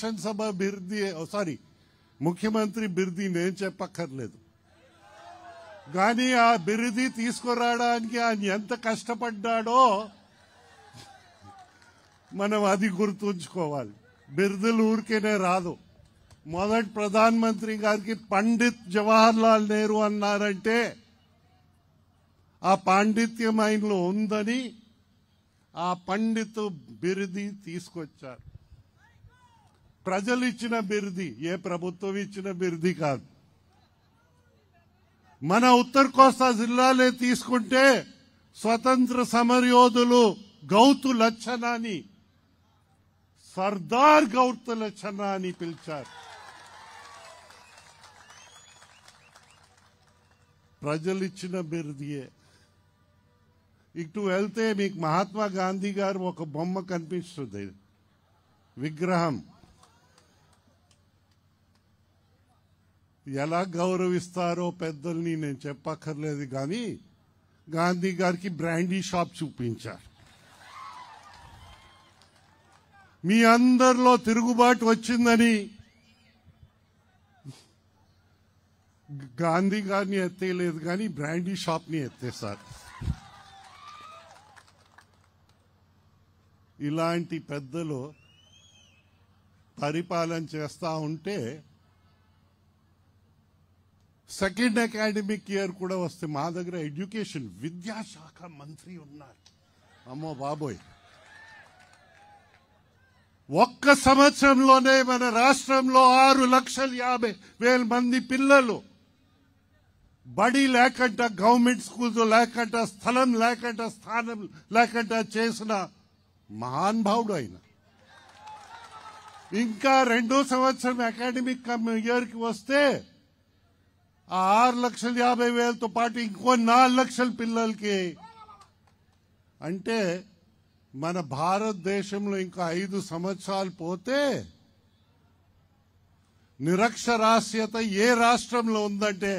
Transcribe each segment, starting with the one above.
శాసనసభ బిర్ది సారీ ముఖ్యమంత్రి బిర్ది నేను చెప్పక్కర్లేదు. కానీ ఆ బిరుది తీసుకురావడానికి ఆయన ఎంత కష్టపడ్డాడో మనం అది గుర్తుంచుకోవాలి. బిరుదులు ఊరికేనే రాదు. మొదటి ప్రధానమంత్రి గారికి పండిత్ జవహర్లాల్ నెహ్రూ అన్నారంటే ఆ పాండిత్యం ఆయనలో ఉందని ఆ పండిత్ బిరుది తీసుకొచ్చారు. ప్రజలు ఇచ్చిన బిరుది, ఏ ప్రభుత్వం ఇచ్చిన బిరుది కాదు. మన ఉత్తర కోస్తా జిల్లాలే తీసుకుంటే స్వతంత్ర సమరయోధులు గౌతు లచ్చనాని సర్దార్ గౌతు లచ్చన అని పిలిచారు. ప్రజలు ఇచ్చిన బిరుదియే. ఇటు వెళ్తే మీకు మహాత్మా గాంధీ గారు ఒక బొమ్మ కనిపిస్తుంది, విగ్రహం. ఎలా గౌరవిస్తారో పెద్దల్ని నేను చెప్పక్కర్లేదు. కానీ గాంధీ గారికి బ్రాండీ షాప్ చూపించారు. మీ అందరిలో తిరుగుబాటు వచ్చిందని గాంధీ గారిని ఎత్తేయలేదు, కానీ బ్రాండీ షాప్ ని ఎత్తేశారు. ఇలాంటి పెద్దలు పరిపాలన చేస్తా ఉంటే సెకండ్ అకాడమిక్ ఇయర్ కూడా వస్తే మా దగ్గర ఎడ్యుకేషన్ విద్యాశాఖ మంత్రి ఉన్నారు. అమ్మో బాబోయ్, ఒక్క సంవత్సరంలోనే మన రాష్ట్రంలో 6,50,000 మంది పిల్లలు బడి లేకుండా, గవర్నమెంట్ స్కూల్స్ లేకుండా, స్థలం లేకుండా, స్థానం లేకుండా చేసిన మహానుభావుడు ఆయన. ఇంకా 2వ సంవత్సరం అకాడమిక్ ఇయర్ కి వస్తే ఆ 6,50,000తో పాటు ఇంకో 4 లక్షల పిల్లలకి. అంటే మన భారతదేశంలో ఇంకా 5 సంవత్సరాలు పోతే నిరక్షరాస్యత ఏ రాష్ట్రంలో ఉందంటే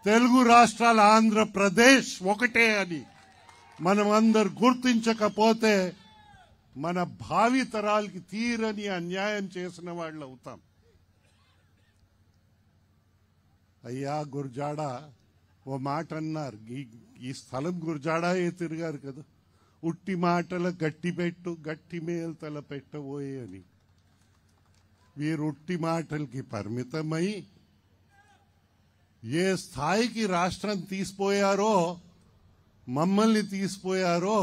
తెలుగు రాష్ట్రాల ఆంధ్రప్రదేశ్ ఒకటే అని మనం అందరు గుర్తించకపోతే మన భావి తరాలకి తీరని అన్యాయం చేసిన వాళ్ళు అవుతాం. అయ్యా గురజాడ ఓ మాట అన్నారు, ఈ స్థలం గురజాడే తిరిగారు కదా, ఉట్టి మాటల గట్టి పెట్టు, గట్టి మేల్తల పెట్టబోయే అని. వీరు ఉట్టి మాటలకి పరిమితమై ఏ స్థాయికి రాష్ట్రం తీసిపోయారో, మమ్మల్ని తీసిపోయారో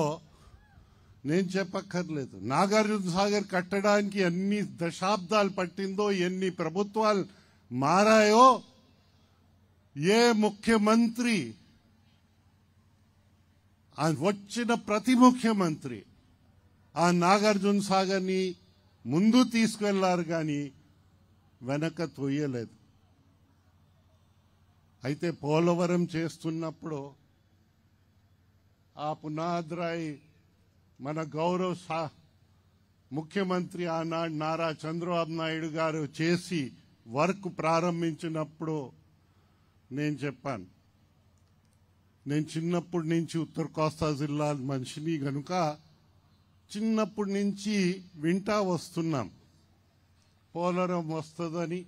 నేను చెప్పక్కర్లేదు. నాగార్జున సాగర్ కట్టడానికి ఎన్ని దశాబ్దాలు పట్టిందో, ఎన్ని ప్రభుత్వాలు మారాయో, ఏ ముఖ్యమంత్రి వచ్చిన ప్రతి ముఖ్యమంత్రి ఆ నాగార్జున సాగర్ని ముందు తీసుకెళ్లారు, కానీ వెనక తొయ్యలేదు. అయితే పోలవరం చేస్తున్నప్పుడు ఆ పునాదిరాయి మన గౌరవ ముఖ్యమంత్రి ఆనాడు నారా చంద్రబాబు నాయుడు గారు చేసి వర్క్ ప్రారంభించినప్పుడు నేను చెప్పాను, నేను చిన్నప్పటి నుంచి ఉత్తర కోస్తా జిల్లా మనిషిని గనుక చిన్నప్పటి నుంచి వింటా వస్తున్నాం పోలవరం వస్తుందని,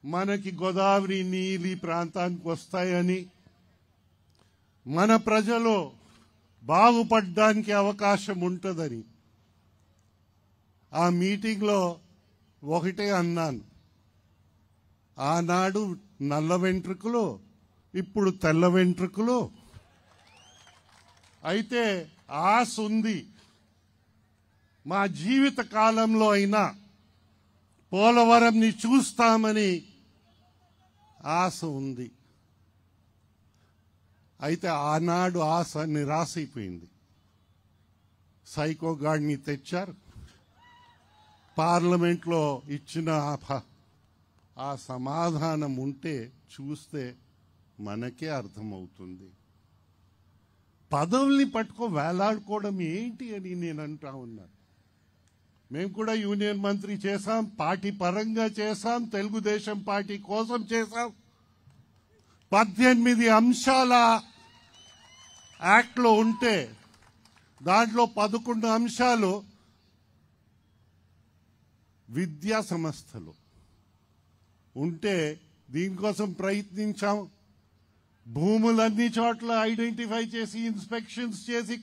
మనకి గోదావరి నీలి ప్రాంతానికి వస్తాయని, మన ప్రజలు బాగుపడడానికి అవకాశం ఉంటుందని. ఆ మీటింగ్లో ఒకటే అన్నాను, ఆనాడు నల్ల వెంట్రుకలు, ఇప్పుడు తెల్ల వెంట్రుకలు. అయితే ఆశ ఉంది, మా జీవిత కాలంలో అయినా పోలవరంని చూస్తామని ఆశ ఉంది. అయితే ఆనాడు ఆశ నిరాశ అయిపోయింది. సైకో గాడిని తెచ్చారు, పార్లమెంట్లో ఇచ్చిన ఆ సమాధానం ఉంటే చూస్తే మనకే అర్థమవుతుంది. పదవుల్ని పట్టుకో వేలాడుకోవడం ఏంటి అని నేను అంటా ఉన్నాను. మేము కూడా యూనియన్ మంత్రి చేశాం, పార్టీ పరంగా చేశాం, తెలుగుదేశం పార్టీ కోసం చేశాం. 18 అంశాల యాక్ట్లో ఉంటే దాంట్లో 11 అంశాలు విద్యా సంస్థలు ఉంటే దీనికోసం ప్రయత్నించాం. భూములన్నీ చోట్ల ఐడెంటిఫై చేసి ఇన్స్పెక్షన్స్ చేసి